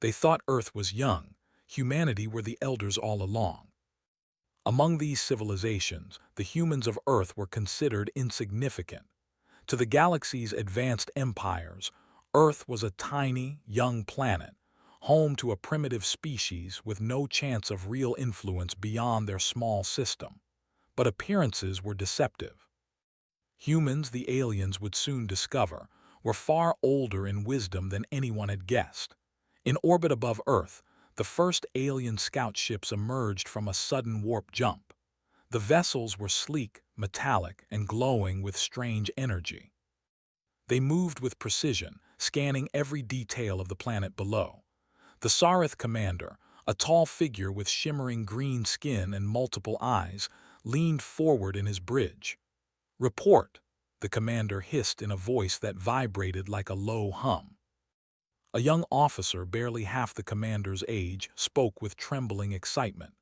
They thought Earth was young. Humanity were the elders all along. Among these civilizations, the humans of Earth were considered insignificant. To the galaxy's advanced empires, Earth was a tiny, young planet, home to a primitive species with no chance of real influence beyond their small system. But appearances were deceptive. Humans, the aliens would soon discover, were far older in wisdom than anyone had guessed. In orbit above Earth, the first alien scout ships emerged from a sudden warp jump. The vessels were sleek, metallic, and glowing with strange energy. They moved with precision, scanning every detail of the planet below. The Sarith commander, a tall figure with shimmering green skin and multiple eyes, leaned forward in his bridge. "Report," the commander hissed in a voice that vibrated like a low hum. A young officer, barely half the commander's age, spoke with trembling excitement.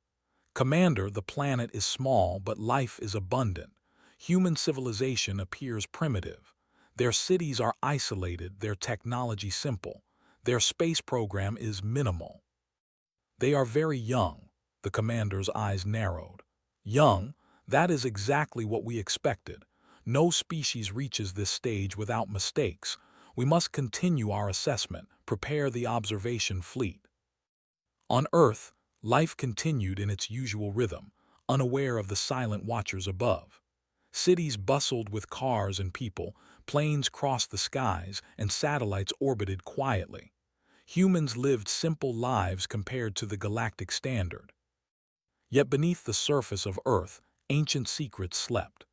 "Commander, the planet is small, but life is abundant. Human civilization appears primitive. Their cities are isolated, their technology simple. Their space program is minimal. They are very young." The commander's eyes narrowed. "Young? That is exactly what we expected. No species reaches this stage without mistakes. We must continue our assessment, prepare the observation fleet." On Earth, life continued in its usual rhythm, unaware of the silent watchers above. Cities bustled with cars and people, planes crossed the skies, and satellites orbited quietly. Humans lived simple lives compared to the galactic standard. Yet beneath the surface of Earth, ancient secrets slept.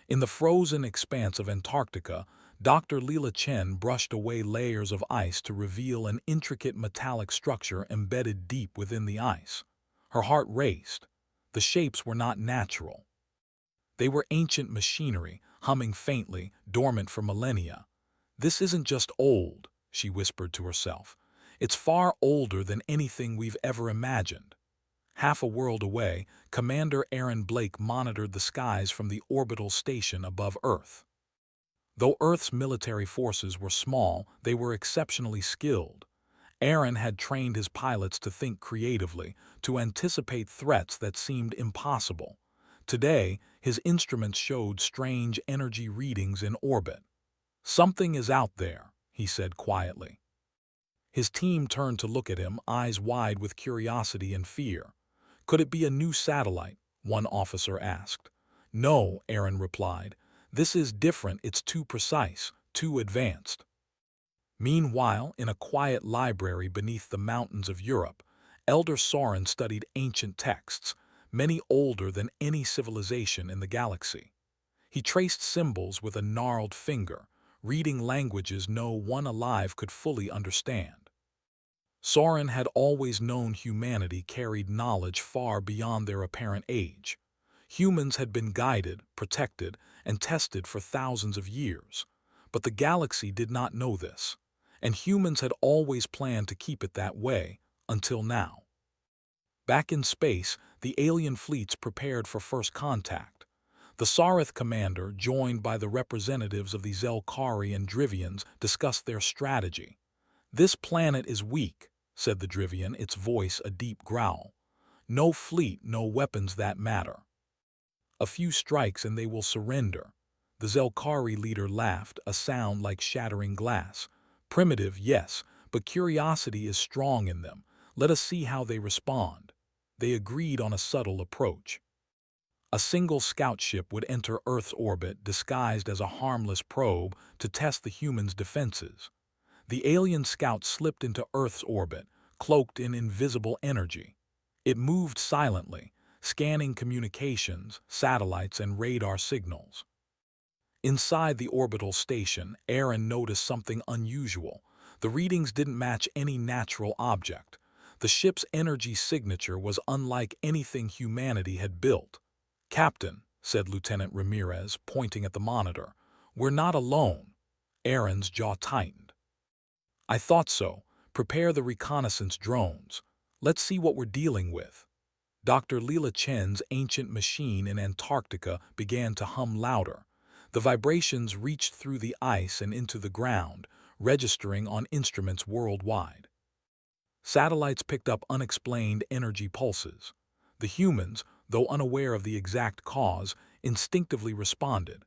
In the frozen expanse of Antarctica, Dr. Leela Chen brushed away layers of ice to reveal an intricate metallic structure embedded deep within the ice. Her heart raced. The shapes were not natural. They were ancient machinery, humming faintly, dormant for millennia. "This isn't just old," she whispered to herself. "It's far older than anything we've ever imagined." Half a world away, Commander Aaron Blake monitored the skies from the orbital station above Earth. Though Earth's military forces were small, they were exceptionally skilled. Aaron had trained his pilots to think creatively, to anticipate threats that seemed impossible. Today, his instruments showed strange energy readings in orbit. "Something is out there," he said quietly. His team turned to look at him, eyes wide with curiosity and fear. "Could it be a new satellite?" one officer asked. "No," Aaron replied. "This is different. It's too precise, too advanced." Meanwhile, in a quiet library beneath the mountains of Europe, Elder Soren studied ancient texts, many older than any civilization in the galaxy. He traced symbols with a gnarled finger, reading languages no one alive could fully understand. Soren had always known humanity carried knowledge far beyond their apparent age. Humans had been guided, protected, and tested for thousands of years. But the galaxy did not know this, and humans had always planned to keep it that way, until now. Back in space, the alien fleets prepared for first contact. The Sarith commander, joined by the representatives of the Zelkari and Drivians, discussed their strategy. "This planet is weak," said the Drivian, its voice a deep growl. "No fleet, no weapons that matter. A few strikes and they will surrender." The Zelkari leader laughed, a sound like shattering glass. "Primitive, yes, but curiosity is strong in them. Let us see how they respond." They agreed on a subtle approach. A single scout ship would enter Earth's orbit disguised as a harmless probe to test the humans' defenses. The alien scout slipped into Earth's orbit, cloaked in invisible energy. It moved silently, scanning communications, satellites, and radar signals. Inside the orbital station, Aaron noticed something unusual. The readings didn't match any natural object. The ship's energy signature was unlike anything humanity had built. "Captain," said Lieutenant Ramirez, pointing at the monitor, "we're not alone." Aaron's jaw tightened. "I thought so. Prepare the reconnaissance drones. Let's see what we're dealing with." Dr. Leela Chen's ancient machine in Antarctica began to hum louder. The vibrations reached through the ice and into the ground, registering on instruments worldwide. Satellites picked up unexplained energy pulses. The humans, though unaware of the exact cause, instinctively responded.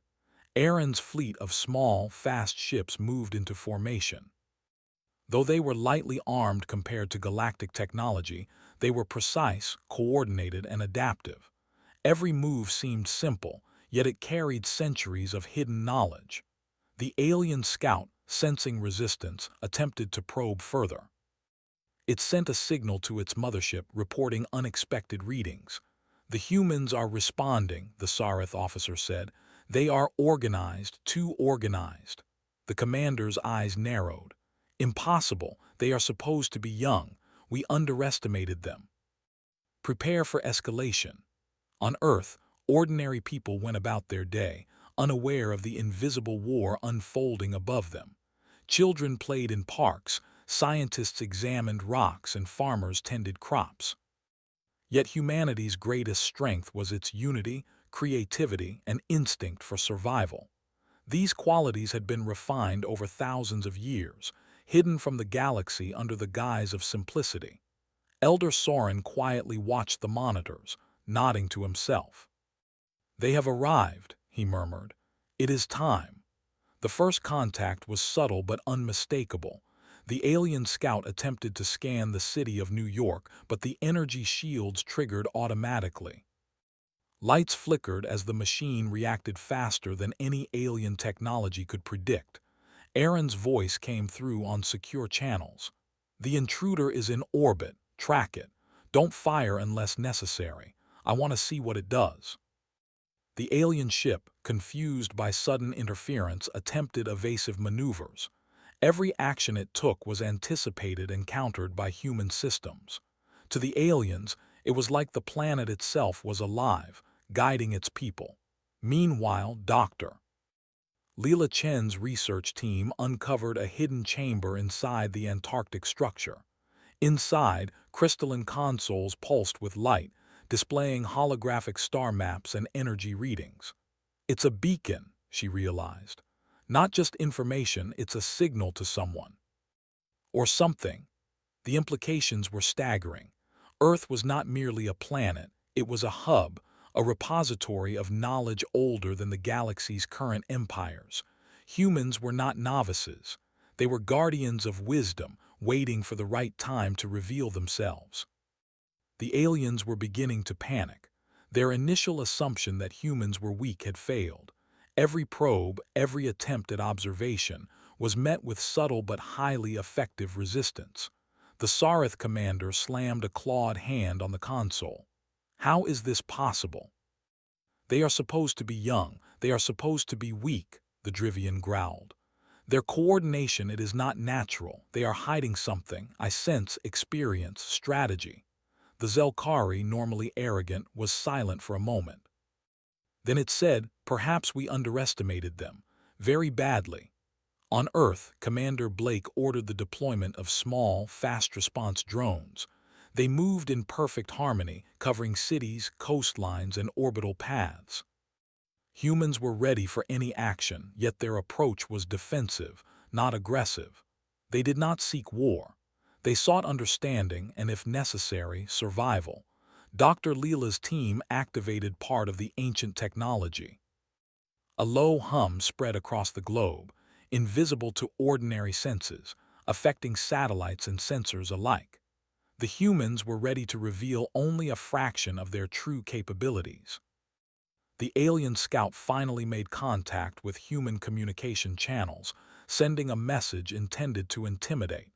Aaron's fleet of small, fast ships moved into formation. Though they were lightly armed compared to galactic technology, they were precise, coordinated, and adaptive. Every move seemed simple, yet it carried centuries of hidden knowledge. The alien scout, sensing resistance, attempted to probe further. It sent a signal to its mothership reporting unexpected readings. "The humans are responding," the Sarith officer said. "They are organized, too organized." The commander's eyes narrowed. "Impossible. They are supposed to be young. We underestimated them." Prepare for escalation. On Earth, ordinary people went about their day, unaware of the invisible war unfolding above them. Children played in parks, scientists examined rocks, and farmers tended crops. Yet humanity's greatest strength was its unity, creativity, and instinct for survival. These qualities had been refined over thousands of years, hidden from the galaxy under the guise of simplicity. Elder Soren quietly watched the monitors, nodding to himself. "They have arrived," he murmured. "It is time." The first contact was subtle but unmistakable. The alien scout attempted to scan the city of New York, but the energy shields triggered automatically. Lights flickered as the machine reacted faster than any alien technology could predict. Aaron's voice came through on secure channels. "The intruder is in orbit. Track it. Don't fire unless necessary. I want to see what it does." The alien ship, confused by sudden interference, attempted evasive maneuvers. Every action it took was anticipated and countered by human systems. To the aliens, it was like the planet itself was alive, guiding its people. Meanwhile, Dr. Leela Chen's research team uncovered a hidden chamber inside the Antarctic structure. Inside, crystalline consoles pulsed with light, displaying holographic star maps and energy readings. "It's a beacon," she realized. "Not just information, it's a signal to someone. Or something." The implications were staggering. Earth was not merely a planet, it was a hub, a repository of knowledge older than the galaxy's current empires. Humans were not novices. They were guardians of wisdom, waiting for the right time to reveal themselves. The aliens were beginning to panic. Their initial assumption that humans were weak had failed. Every probe, every attempt at observation, was met with subtle but highly effective resistance. The Sarith commander slammed a clawed hand on the console. "How is this possible?" "They are supposed to be young. They are supposed to be weak," the Drivian growled. "Their coordination, it is not natural. They are hiding something. I sense experience, strategy." The Zelkari, normally arrogant, was silent for a moment. Then it said, "Perhaps we underestimated them. Very badly." On Earth, Commander Blake ordered the deployment of small, fast-response drones. They moved in perfect harmony, covering cities, coastlines, and orbital paths. Humans were ready for any action, yet their approach was defensive, not aggressive. They did not seek war. They sought understanding and, if necessary, survival. Dr. Leela's team activated part of the ancient technology. A low hum spread across the globe, invisible to ordinary senses, affecting satellites and sensors alike. The humans were ready to reveal only a fraction of their true capabilities. The alien scout finally made contact with human communication channels, sending a message intended to intimidate.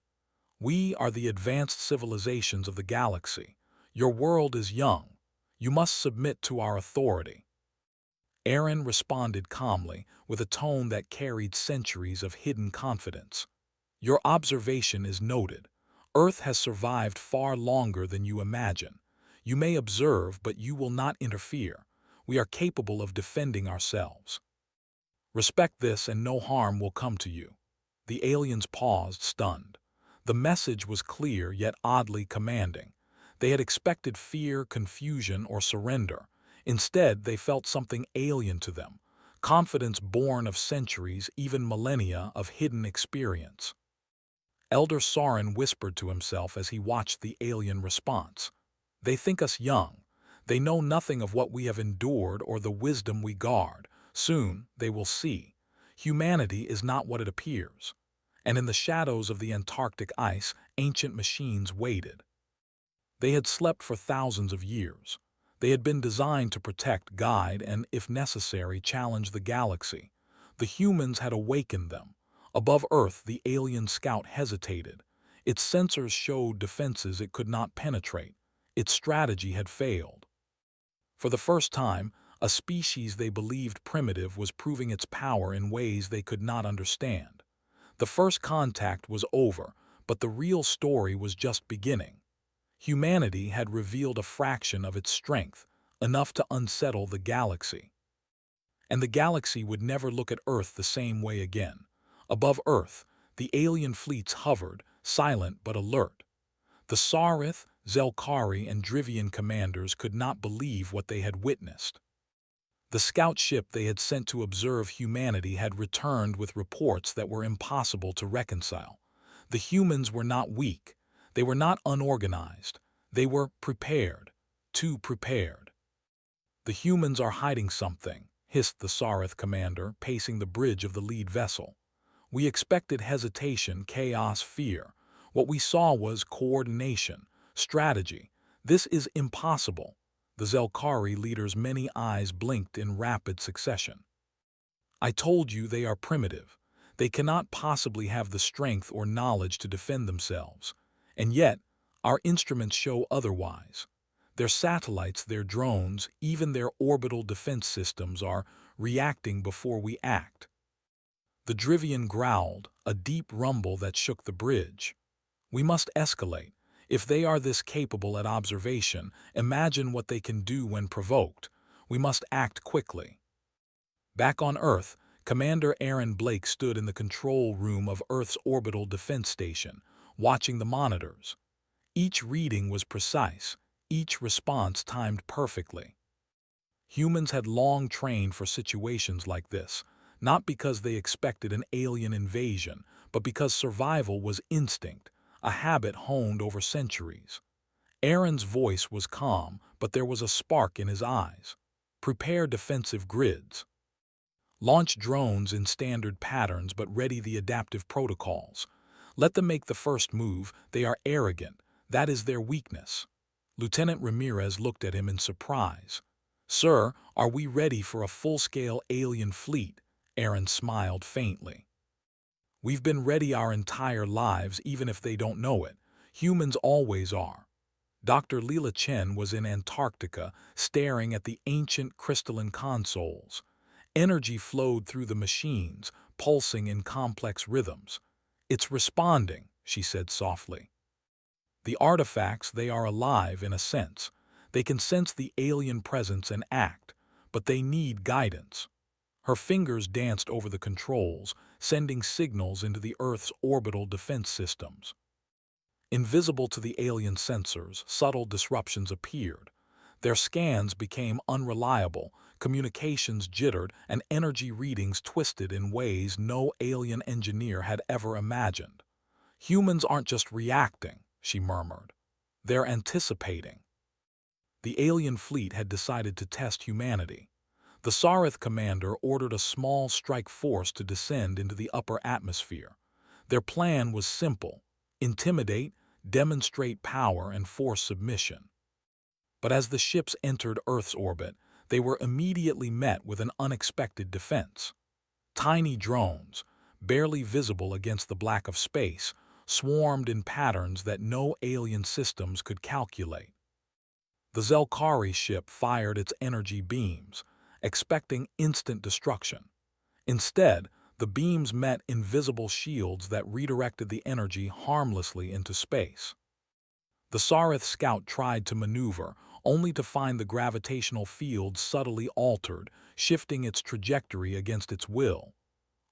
"We are the advanced civilizations of the galaxy. Your world is young. You must submit to our authority." Aaron responded calmly, with a tone that carried centuries of hidden confidence. "Your observation is noted. Earth has survived far longer than you imagine. You may observe, but you will not interfere. We are capable of defending ourselves. Respect this and no harm will come to you." The aliens paused, stunned. The message was clear yet oddly commanding. They had expected fear, confusion, or surrender. Instead, they felt something alien to them, confidence born of centuries, even millennia, of hidden experience. Elder Sauron whispered to himself as he watched the alien response. They think us young. They know nothing of what we have endured or the wisdom we guard. Soon they will see. Humanity is not what it appears. And in the shadows of the Antarctic ice, ancient machines waited. They had slept for thousands of years. They had been designed to protect, guide, and, if necessary, challenge the galaxy. The humans had awakened them. Above Earth, the alien scout hesitated. Its sensors showed defenses it could not penetrate. Its strategy had failed. For the first time, a species they believed primitive was proving its power in ways they could not understand. The first contact was over, but the real story was just beginning. Humanity had revealed a fraction of its strength, enough to unsettle the galaxy. And the galaxy would never look at Earth the same way again. Above Earth, the alien fleets hovered, silent but alert. The Sarith, Zelkari, and Drivian commanders could not believe what they had witnessed. The scout ship they had sent to observe humanity had returned with reports that were impossible to reconcile. The humans were not weak. They were not unorganized. They were prepared. Too prepared. The humans are hiding something, hissed the Sarith commander, pacing the bridge of the lead vessel. We expected hesitation, chaos, fear. What we saw was coordination, strategy. This is impossible. The Zelkari leader's many eyes blinked in rapid succession. I told you they are primitive. They cannot possibly have the strength or knowledge to defend themselves. And yet, our instruments show otherwise. Their satellites, their drones, even their orbital defense systems are reacting before we act. The Drivian growled, a deep rumble that shook the bridge. We must escalate. If they are this capable at observation, imagine what they can do when provoked. We must act quickly. Back on Earth, Commander Aaron Blake stood in the control room of Earth's orbital defense station, watching the monitors. Each reading was precise, each response timed perfectly. Humans had long trained for situations like this, not because they expected an alien invasion, but because survival was instinct, a habit honed over centuries. Aaron's voice was calm, but there was a spark in his eyes. Prepare defensive grids. Launch drones in standard patterns but ready the adaptive protocols. Let them make the first move. They are arrogant. That is their weakness. Lieutenant Ramirez looked at him in surprise. Sir, are we ready for a full-scale alien fleet? Aaron smiled faintly. We've been ready our entire lives, even if they don't know it. Humans always are. Dr. Leela Chen was in Antarctica, staring at the ancient crystalline consoles. Energy flowed through the machines, pulsing in complex rhythms. It's responding, she said softly. The artifacts, they are alive in a sense. They can sense the alien presence and act, but they need guidance. Her fingers danced over the controls, sending signals into the Earth's orbital defense systems. Invisible to the alien sensors, subtle disruptions appeared. Their scans became unreliable, communications jittered, and energy readings twisted in ways no alien engineer had ever imagined. Humans aren't just reacting, she murmured. They're anticipating. The alien fleet had decided to test humanity. The Sarith commander ordered a small strike force to descend into the upper atmosphere. Their plan was simple: intimidate, demonstrate power, and force submission. But as the ships entered Earth's orbit, they were immediately met with an unexpected defense. Tiny drones, barely visible against the black of space, swarmed in patterns that no alien systems could calculate. The Zelkari ship fired its energy beams, expecting instant destruction. Instead, the beams met invisible shields that redirected the energy harmlessly into space. The Sarith scout tried to maneuver, only to find the gravitational field subtly altered, shifting its trajectory against its will.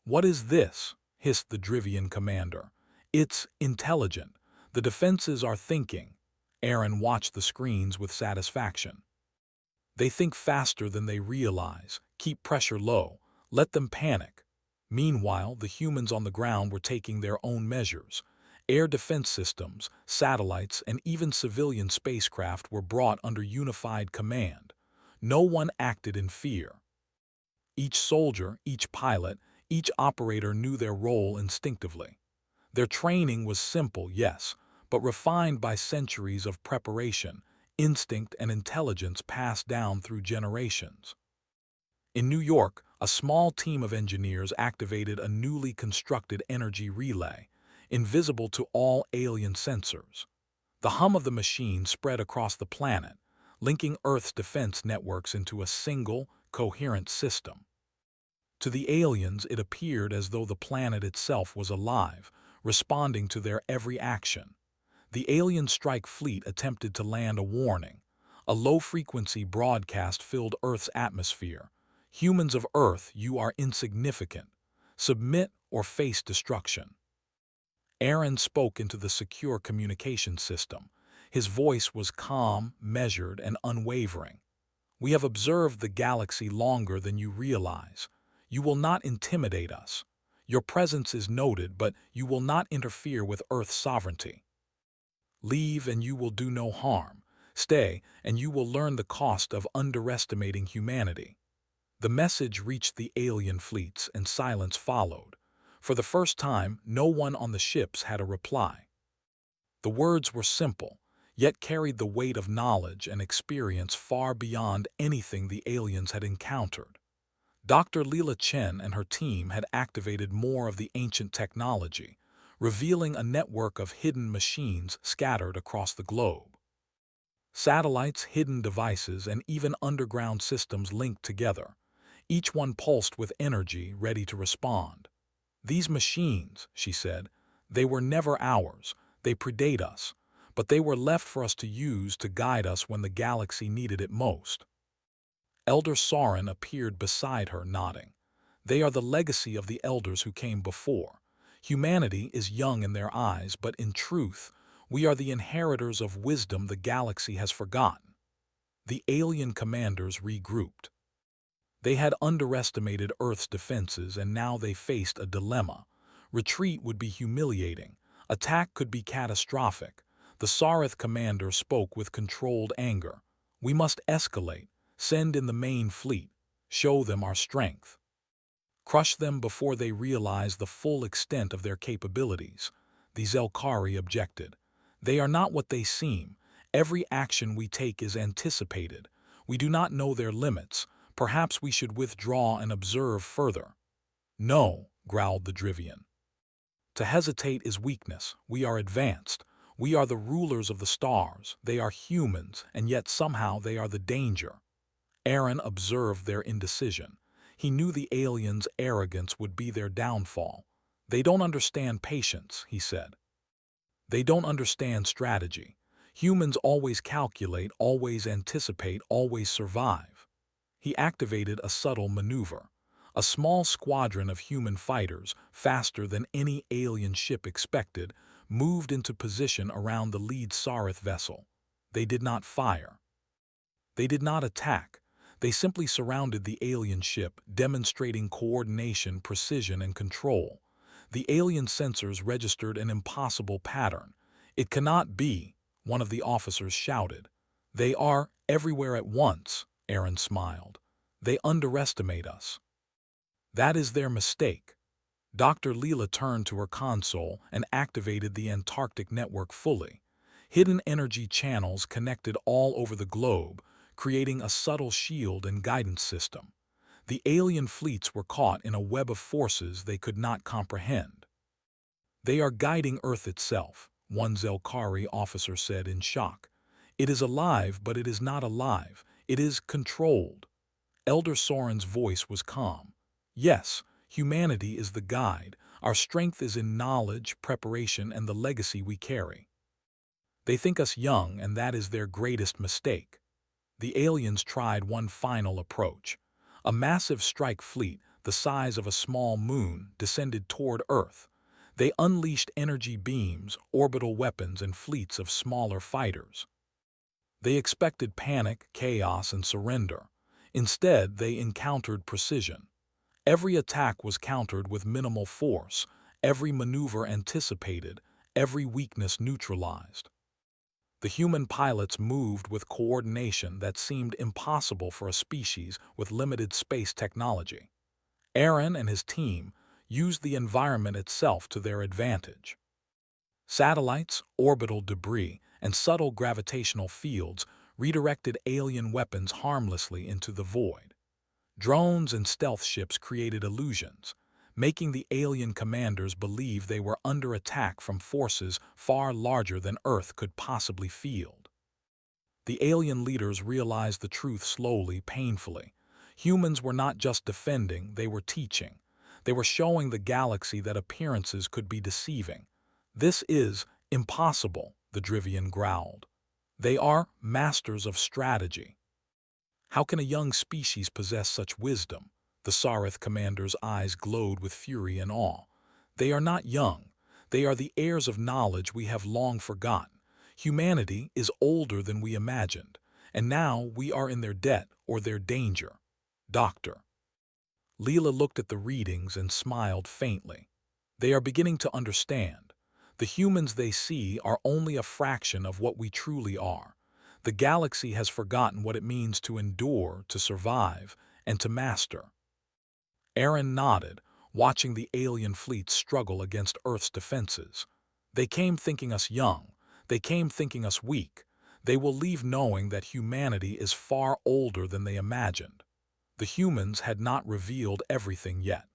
"What is this?" hissed the Drivian commander. "It's intelligent. The defenses are thinking." Aaron watched the screens with satisfaction. "They think faster than they realize. Keep pressure low. Let them panic." Meanwhile, the humans on the ground were taking their own measures. Air defense systems, satellites, and even civilian spacecraft were brought under unified command. No one acted in fear. Each soldier, each pilot, each operator knew their role instinctively. Their training was simple, yes, but refined by centuries of preparation, instinct, and intelligence passed down through generations. In New York, a small team of engineers activated a newly constructed energy relay, invisible to all alien sensors. The hum of the machine spread across the planet, linking Earth's defense networks into a single, coherent system. To the aliens, it appeared as though the planet itself was alive, responding to their every action. The alien strike fleet attempted to land a warning. A low-frequency broadcast filled Earth's atmosphere. Humans of Earth, you are insignificant. Submit or face destruction. Aaron spoke into the secure communication system. His voice was calm, measured, and unwavering. We have observed the galaxy longer than you realize. You will not intimidate us. Your presence is noted, but you will not interfere with Earth's sovereignty. Leave and you will do no harm. Stay and you will learn the cost of underestimating humanity. The message reached the alien fleets and silence followed. For the first time, no one on the ships had a reply. The words were simple, yet carried the weight of knowledge and experience far beyond anything the aliens had encountered. Dr. Leela Chen and her team had activated more of the ancient technology, revealing a network of hidden machines scattered across the globe. Satellites, hidden devices, and even underground systems linked together, each one pulsed with energy ready to respond. These machines, she said, they were never ours, they predate us, but they were left for us to use to guide us when the galaxy needed it most. Elder Sauron appeared beside her, nodding. They are the legacy of the elders who came before. Humanity is young in their eyes, but in truth, we are the inheritors of wisdom the galaxy has forgotten. The alien commanders regrouped. They had underestimated Earth's defenses, and now they faced a dilemma. Retreat would be humiliating. Attack could be catastrophic. The Sarith commander spoke with controlled anger. We must escalate. Send in the main fleet. Show them our strength. Crush them before they realize the full extent of their capabilities. The Zelkari objected. They are not what they seem. Every action we take is anticipated. We do not know their limits. Perhaps we should withdraw and observe further. No, growled the Drivian. To hesitate is weakness. We are advanced. We are the rulers of the stars. They are humans, and yet somehow they are the danger. Aaron observed their indecision. He knew the aliens' arrogance would be their downfall. They don't understand patience, he said. They don't understand strategy. Humans always calculate, always anticipate, always survive. He activated a subtle maneuver. A small squadron of human fighters, faster than any alien ship expected, moved into position around the lead Sarith vessel. They did not fire. They did not attack. They simply surrounded the alien ship, demonstrating coordination, precision, and control. The alien sensors registered an impossible pattern. It cannot be, one of the officers shouted. They are everywhere at once, Aaron smiled. They underestimate us. That is their mistake. Dr. Leela turned to her console and activated the Antarctic network fully. Hidden energy channels connected all over the globe, creating a subtle shield and guidance system. The alien fleets were caught in a web of forces they could not comprehend. They are guiding Earth itself, one Zelkari officer said in shock. It is alive, but it is not alive. It is controlled. Elder Soren's voice was calm. Yes, humanity is the guide. Our strength is in knowledge, preparation, and the legacy we carry. They think us young, and that is their greatest mistake. The aliens tried one final approach. A massive strike fleet, the size of a small moon, descended toward Earth. They unleashed energy beams, orbital weapons, and fleets of smaller fighters. They expected panic, chaos, and surrender. Instead, they encountered precision. Every attack was countered with minimal force, every maneuver anticipated, every weakness neutralized. The human pilots moved with coordination that seemed impossible for a species with limited space technology. Aaron and his team used the environment itself to their advantage. Satellites, orbital debris, and subtle gravitational fields redirected alien weapons harmlessly into the void. Drones and stealth ships created illusions, making the alien commanders believe they were under attack from forces far larger than Earth could possibly field. The alien leaders realized the truth slowly, painfully. Humans were not just defending, they were teaching. They were showing the galaxy that appearances could be deceiving. "This is impossible," the Drivian growled. "They are masters of strategy." "How can a young species possess such wisdom?" The Sarith commander's eyes glowed with fury and awe. "They are not young. They are the heirs of knowledge we have long forgotten. Humanity is older than we imagined, and now we are in their debt or their danger." "Doctor." Leela looked at the readings and smiled faintly. "They are beginning to understand. The humans they see are only a fraction of what we truly are. The galaxy has forgotten what it means to endure, to survive, and to master." Aaron nodded, watching the alien fleet struggle against Earth's defenses. "They came thinking us young. They came thinking us weak. They will leave knowing that humanity is far older than they imagined." The humans had not revealed everything yet.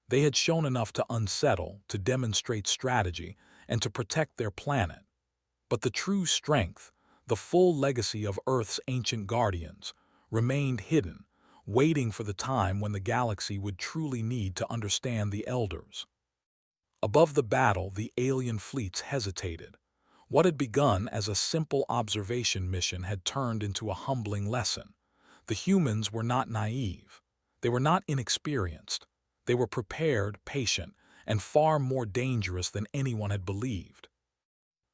They had shown enough to unsettle, to demonstrate strategy, and to protect their planet. But the true strength, the full legacy of Earth's ancient guardians, remained hidden, waiting for the time when the galaxy would truly need to understand the elders. Above the battle, the alien fleets hesitated. What had begun as a simple observation mission had turned into a humbling lesson. The humans were not naive. They were not inexperienced. They were prepared, patient, and far more dangerous than anyone had believed.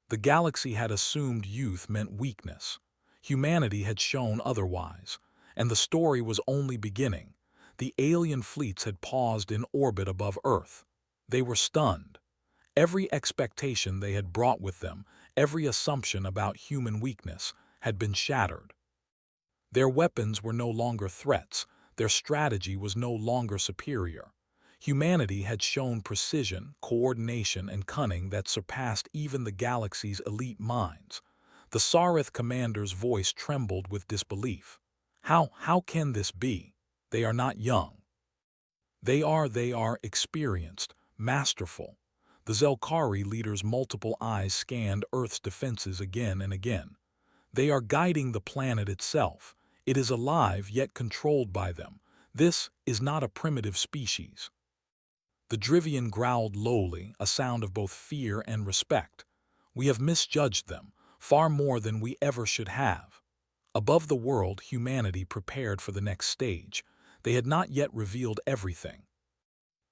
The galaxy had assumed youth meant weakness. Humanity had shown otherwise, and the story was only beginning. The alien fleets had paused in orbit above Earth. They were stunned. Every expectation they had brought with them, every assumption about human weakness, had been shattered. Their weapons were no longer threats. Their strategy was no longer superior. Humanity had shown precision, coordination, and cunning that surpassed even the galaxy's elite minds. The Sarith commander's voice trembled with disbelief. How can this be? They are not young. They are experienced, masterful." The Zelkari leader's multiple eyes scanned Earth's defenses again and again. "They are guiding the planet itself. It is alive yet controlled by them. This is not a primitive species." The Drivian growled lowly, a sound of both fear and respect. "We have misjudged them, far more than we ever should have." Above the world, humanity prepared for the next stage. They had not yet revealed everything.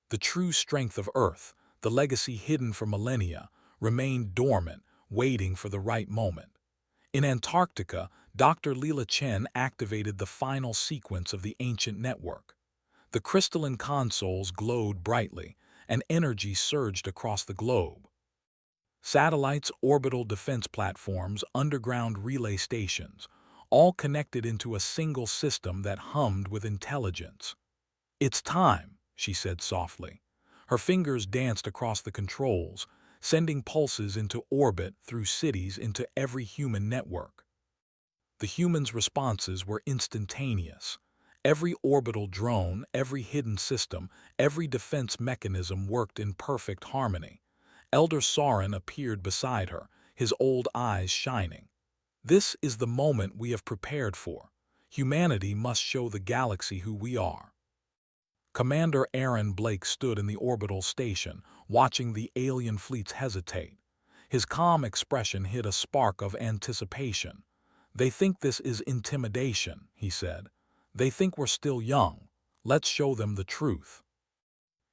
The true strength of Earth, the legacy hidden for millennia, remained dormant, waiting for the right moment. In Antarctica, Dr. Leela Chen activated the final sequence of the ancient network. The crystalline consoles glowed brightly, and energy surged across the globe. Satellites, orbital defense platforms, underground relay stations, all connected into a single system that hummed with intelligence. "It's time," she said softly. Her fingers danced across the controls, sending pulses into orbit through cities into every human network. The humans' responses were instantaneous. Every orbital drone, every hidden system, every defense mechanism worked in perfect harmony. Elder Sauron appeared beside her, his old eyes shining. "This is the moment we have prepared for. Humanity must show the galaxy who we are." Commander Aaron Blake stood in the orbital station, watching the alien fleets hesitate. His calm expression hid a spark of anticipation. "They think this is intimidation," he said. "They think we're still young. Let's show them the truth."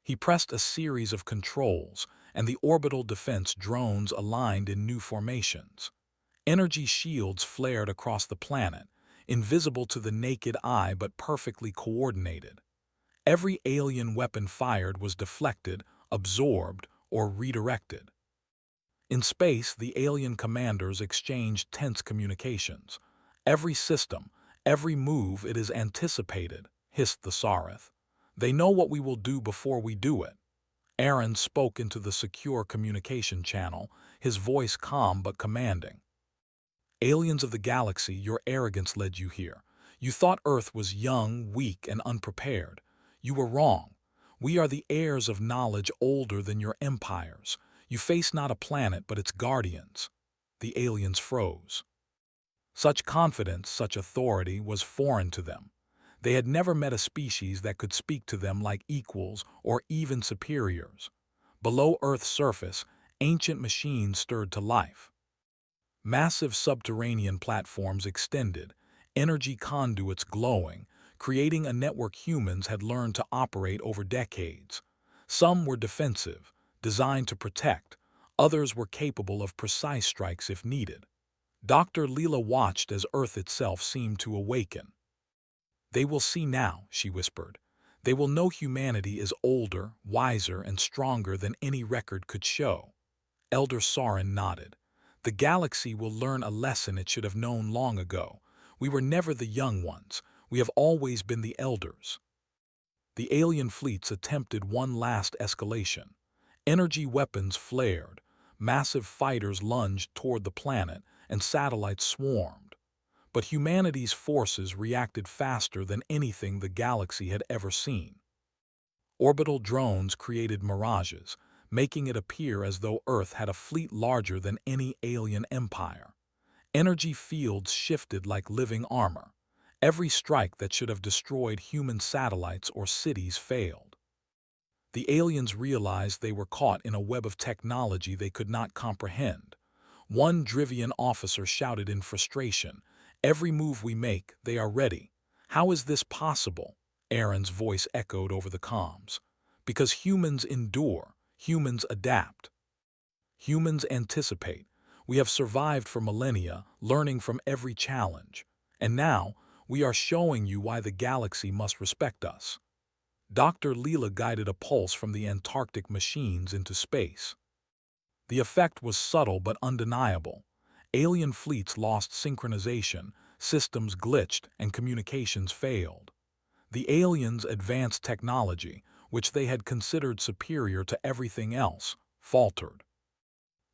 He pressed a series of controls, and the orbital defense drones aligned in new formations. Energy shields flared across the planet, invisible to the naked eye but perfectly coordinated. Every alien weapon fired was deflected, absorbed, or redirected. In space, the alien commanders exchanged tense communications. Every system, every move, it is anticipated, hissed the Sarith. They know what we will do before we do it. Aaron spoke into the secure communication channel, his voice calm but commanding. Aliens of the galaxy, your arrogance led you here. You thought Earth was young, weak, and unprepared. You were wrong. We are the heirs of knowledge older than your empires. You face not a planet but its guardians. The aliens froze. Such confidence, such authority was foreign to them. They had never met a species that could speak to them like equals or even superiors. Below Earth's surface, ancient machines stirred to life. Massive subterranean platforms extended, energy conduits glowing, creating a network humans had learned to operate over decades. Some were defensive, designed to protect. Others were capable of precise strikes if needed. Dr. Leela watched as Earth itself seemed to awaken. They will see now, she whispered. They will know humanity is older, wiser, and stronger than any record could show. Elder Sauron nodded. The galaxy will learn a lesson it should have known long ago. We were never the young ones. We have always been the elders. The alien fleets attempted one last escalation. Energy weapons flared, massive fighters lunged toward the planet, and satellites swarmed. But humanity's forces reacted faster than anything the galaxy had ever seen. Orbital drones created mirages, making it appear as though Earth had a fleet larger than any alien empire. Energy fields shifted like living armor. Every strike that should have destroyed human satellites or cities failed. The aliens realized they were caught in a web of technology they could not comprehend. One Drivian officer shouted in frustration, "Every move we make, they are ready. How is this possible?" Aaron's voice echoed over the comms. "Because humans endure, humans adapt. Humans anticipate. We have survived for millennia, learning from every challenge. And now, we are showing you why the galaxy must respect us." Dr. Leela guided a pulse from the Antarctic machines into space. The effect was subtle but undeniable. Alien fleets lost synchronization, systems glitched, and communications failed. The aliens' advanced technology, which they had considered superior to everything else, faltered.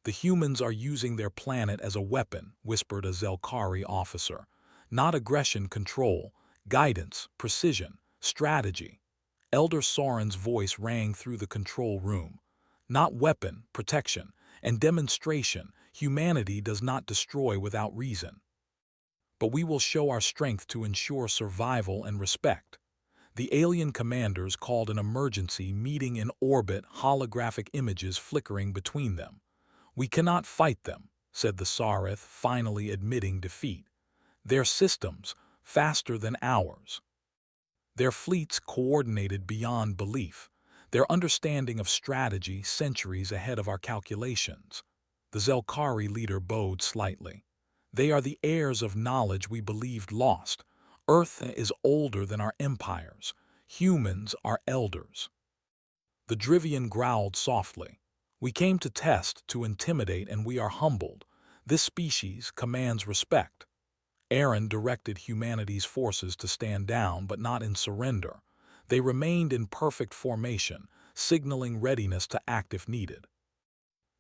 "The humans are using their planet as a weapon," whispered a Zelkari officer. "Not aggression, control, guidance, precision, strategy." Elder Sauron's voice rang through the control room. "Not weapon, protection, and demonstration. Humanity does not destroy without reason. But we will show our strength to ensure survival and respect." The alien commanders called an emergency meeting in orbit, holographic images flickering between them. "We cannot fight them," said the Sarith, finally admitting defeat. "Their systems, faster than ours. Their fleets coordinated beyond belief. Their understanding of strategy centuries ahead of our calculations." The Zelkari leader bowed slightly. "They are the heirs of knowledge we believed lost. Earth is older than our empires. Humans are elders." The Drivian growled softly. "We came to test, to intimidate, and we are humbled. This species commands respect." Aaron directed humanity's forces to stand down, but not in surrender. They remained in perfect formation, signaling readiness to act if needed.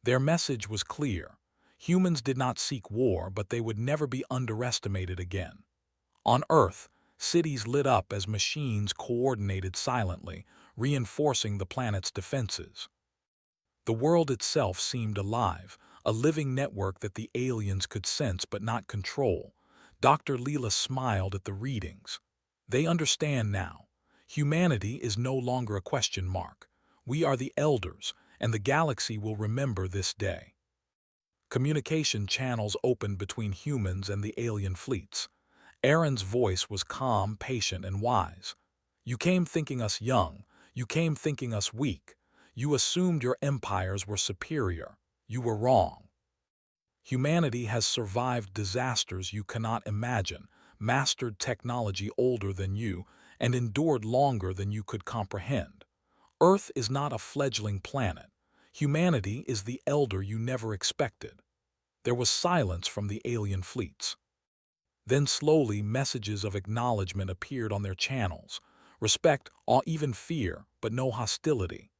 Their message was clear. Humans did not seek war, but they would never be underestimated again. On Earth, cities lit up as machines coordinated silently, reinforcing the planet's defenses. The world itself seemed alive, a living network that the aliens could sense but not control. Dr. Leela smiled at the readings. "They understand now. Humanity is no longer a question mark. We are the elders, and the galaxy will remember this day." Communication channels opened between humans and the alien fleets. Aaron's voice was calm, patient, and wise. "You came thinking us young. You came thinking us weak. You assumed your empires were superior. You were wrong. Humanity has survived disasters you cannot imagine, mastered technology older than you, and endured longer than you could comprehend. Earth is not a fledgling planet. Humanity is the elder you never expected. There was silence from the alien fleets. Then slowly messages of acknowledgement appeared on their channels. Respect, awe, even fear, but no hostility.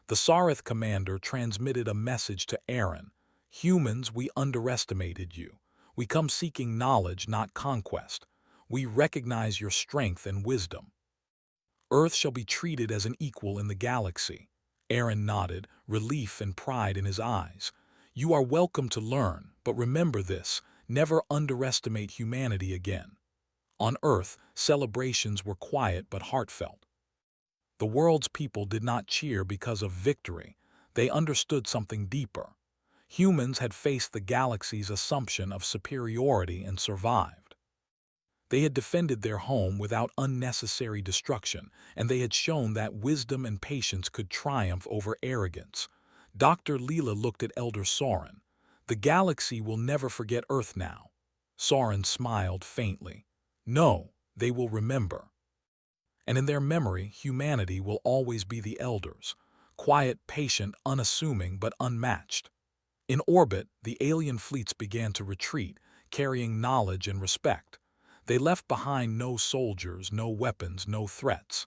The Sarith commander transmitted a message to Aaron. Humans, we underestimated you. We come seeking knowledge, not conquest. We recognize your strength and wisdom. Earth shall be treated as an equal in the galaxy. Aaron nodded, relief and pride in his eyes. You are welcome to learn, but remember this, never underestimate humanity again. On Earth, celebrations were quiet but heartfelt. The world's people did not cheer because of victory. They understood something deeper. Humans had faced the galaxy's assumption of superiority and survived. They had defended their home without unnecessary destruction, and they had shown that wisdom and patience could triumph over arrogance. Dr. Leela looked at Elder Soren. The galaxy will never forget Earth now. Soren smiled faintly. No, they will remember. And in their memory, humanity will always be the elders. Quiet, patient, unassuming, but unmatched. In orbit, the alien fleets began to retreat, carrying knowledge and respect. They left behind no soldiers, no weapons, no threats.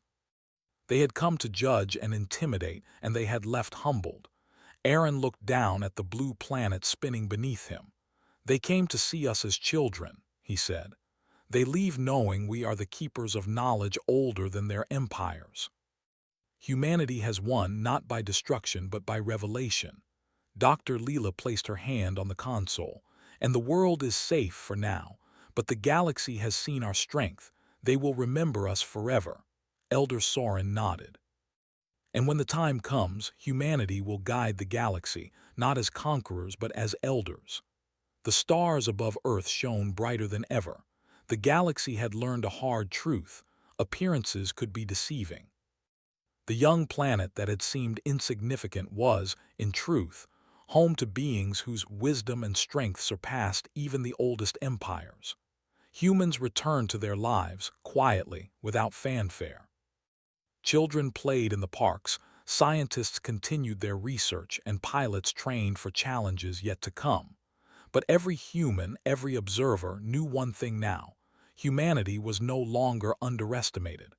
They had come to judge and intimidate, and they had left humbled. Aaron looked down at the blue planet spinning beneath him. They came to see us as children, he said. They leave knowing we are the keepers of knowledge older than their empires. Humanity has won not by destruction but by revelation. Dr. Leela placed her hand on the console, and the world is safe for now. But the galaxy has seen our strength. They will remember us forever. Elder Soren nodded. And when the time comes, humanity will guide the galaxy, not as conquerors but as elders. The stars above Earth shone brighter than ever. The galaxy had learned a hard truth. Appearances could be deceiving. The young planet that had seemed insignificant was, in truth, home to beings whose wisdom and strength surpassed even the oldest empires. Humans returned to their lives, quietly, without fanfare. Children played in the parks, scientists continued their research, and pilots trained for challenges yet to come. But every human, every observer, knew one thing now. Humanity was no longer underestimated.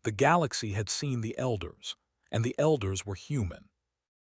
The galaxy had seen the elders, and the elders were human.